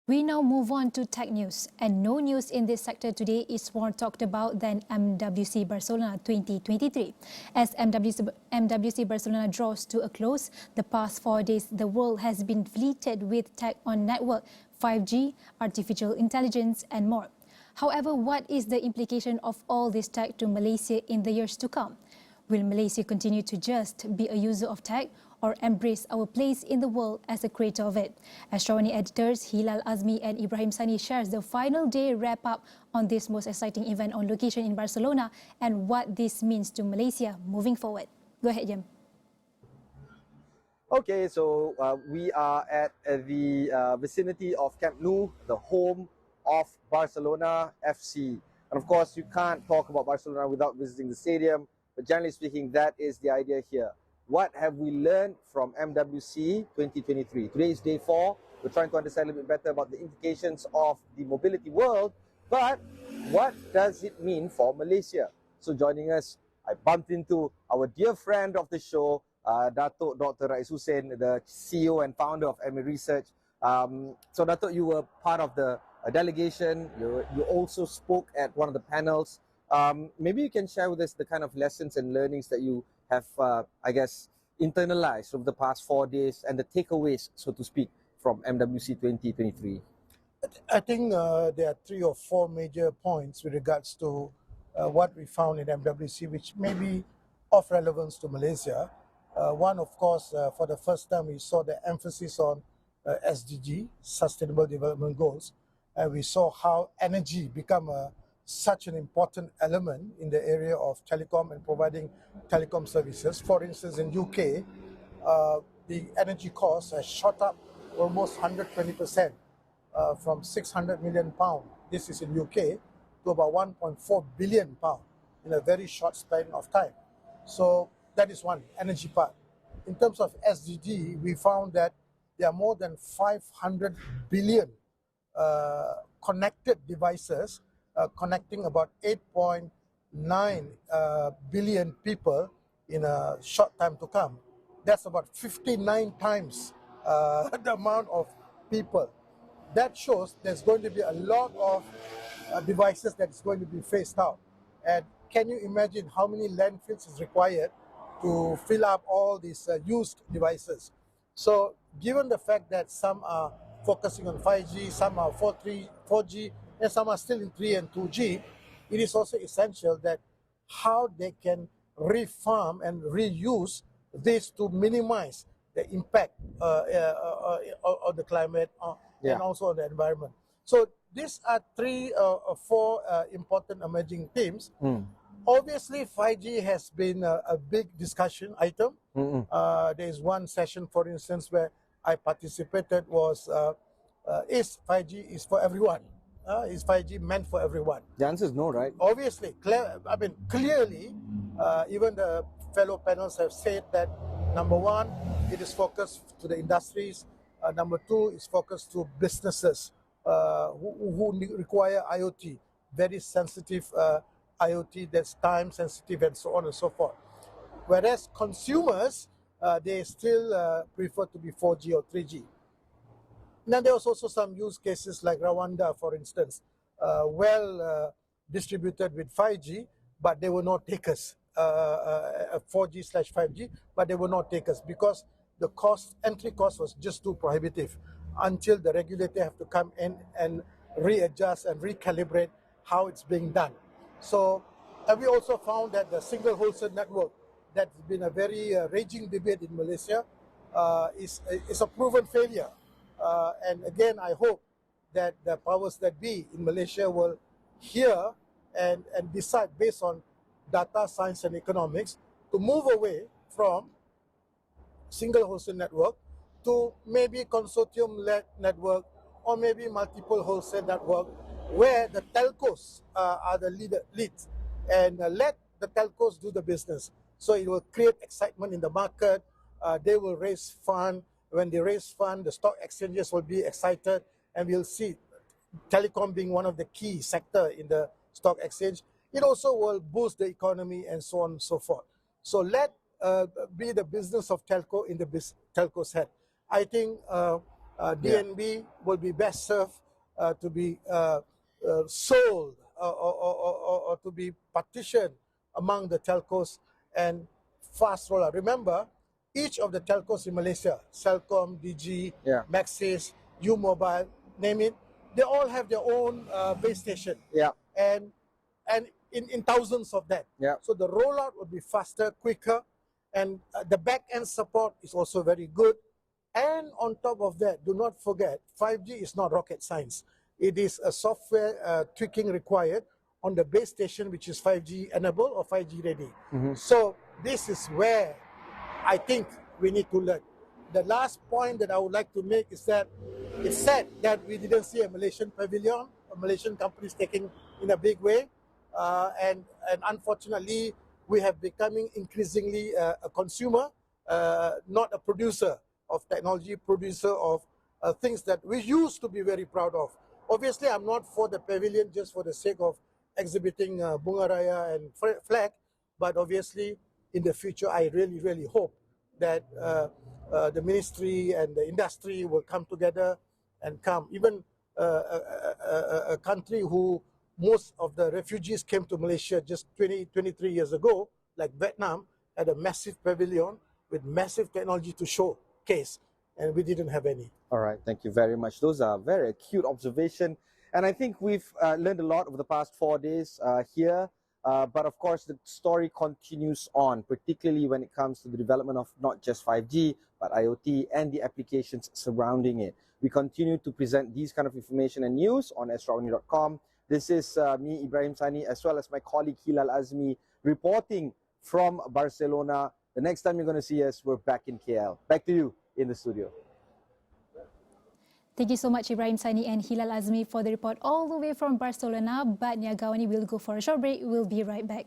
We now move on to tech news, and no news in this sector today is more talked about than MWC Barcelona 2023. As MWC Barcelona draws to a close, the past 4 days the world has been fleeted with tech on network, 5G, artificial intelligence and more. However, what is the implication of all this tech to Malaysia in the years to come? Will Malaysia continue to just be a user of tech or embrace our place in the world as a creator of it? Astro Awani editors Hilal Azmi and Ibrahim Sani shares the final day wrap-up on this most exciting event on location in Barcelona and what this means to Malaysia moving forward. Go ahead, Jem. Okay, so we are at the vicinity of Camp Nou, the home of Barcelona FC. And of course, you can't talk about Barcelona without visiting the stadium, but generally speaking, that is the idea here. What have we learned from MWC 2023? Today is day 4. We're trying to understand a little bit better about the implications of the mobility world, but what does it mean for Malaysia? So joining us, I bumped into our dear friend of the show, Datuk Dr. Rais Hussein, the CEO and founder of MA Research. So Datuk, you were part of the delegation. You also spoke at one of the panels. Maybe you can share with us the kind of lessons and learnings that you have, I guess, internalized over the past 4 days and the takeaways, so to speak, from MWC 2023. I think there are 3 or 4 major points with regards to what we found in MWC, which may be of relevance to Malaysia. One, of course, for the first time, we saw the emphasis on SDG, Sustainable Development Goals, and we saw how energy become such an important element in the area of telecom and providing telecom services. For instance, in UK, the energy cost has shot up almost 120%, from £600 million, this is in UK, to about £1.4 billion in a very short span of time. So that is one, energy part. In terms of SDG, we found that there are more than 500 billion connected devices, connecting about 8.9 billion people in a short time to come. That's about 59 times the amount of people. That shows there's going to be a lot of devices that's going to be phased out. And can you imagine how many landfills is required to fill up all these used devices? So given the fact that some are focusing on 5G, some are 4G, and some are still in 3 and 2G, it is also essential that how they can refarm and reuse this to minimize the impact on the climate and also on the environment. So these are 3 or 4 important emerging themes. Obviously, 5G has been a big discussion item. There is one session, for instance, where I participated was, is 5G is for everyone? Is 5G meant for everyone? The answer is no, right? Obviously, clearly, even the fellow panels have said that, number 1, it is focused to the industries. Number 2, it's focused to businesses who require IoT, very sensitive IoT that's time sensitive and so on and so forth. Whereas consumers, they still prefer to be 4G or 3G. Now there was also some use cases like Rwanda, for instance, distributed with 5G, but they were not takers, 4G/5G, but they were not takers because the entry cost was just too prohibitive until the regulator have to come in and readjust and recalibrate how it's being done. So, and we also found that the single wholesale network, that's been a very raging debate in Malaysia, is a proven failure. And again, I hope that the powers that be in Malaysia will hear and decide based on data science and economics to move away from single wholesale network to maybe consortium-led network or maybe multiple wholesale network where the telcos are the leads and let the telcos do the business. So it will create excitement in the market. They will raise fund. When they raise fund, the stock exchanges will be excited, and we'll see telecom being one of the key sector in the stock exchange. It also will boost the economy and so on and so forth. So let be the business of telco in the telco's head. I think DNB will be best served to be sold or to be partitioned among the telcos and fast rollout. Remember, each of the telcos in Malaysia, Celcom, Digi, Yeah. Maxis, U-Mobile, name it, they all have their own base station. Yeah. And in thousands of that. Yeah. So the rollout will be faster, quicker, and the back-end support is also very good. And on top of that, do not forget, 5G is not rocket science. It is a software tweaking required on the base station, which is 5G enabled or 5G ready. So this is where I think we need to learn. The last point that I would like to make is that it's sad that we didn't see a Malaysian pavilion, a Malaysian companies taking in a big way. And unfortunately, we have becoming increasingly a consumer, not a producer of technology, producer of things that we used to be very proud of. Obviously, I'm not for the pavilion just for the sake of exhibiting Bunga Raya and flag, but obviously in the future, I really, really hope that the ministry and the industry will come together and come. Even a country who most of the refugees came to Malaysia just 23 years ago, like Vietnam, had a massive pavilion with massive technology to showcase, and we didn't have any. All right, thank you very much. Those are very acute observation, and I think we've learned a lot over the past 4 days here. But of course, the story continues on, particularly when it comes to the development of not just 5G, but IoT and the applications surrounding it. We continue to present these kind of information and news on astroawani.com. This is me, Ibrahim Sani, as well as my colleague Hilal Azmi, reporting from Barcelona. The next time you're going to see us, we're back in KL. Back to you in the studio. Thank you so much, Ibrahim Sani and Hilal Azmi, for the report all the way from Barcelona. But Niaga Awani will go for a short break. We'll be right back.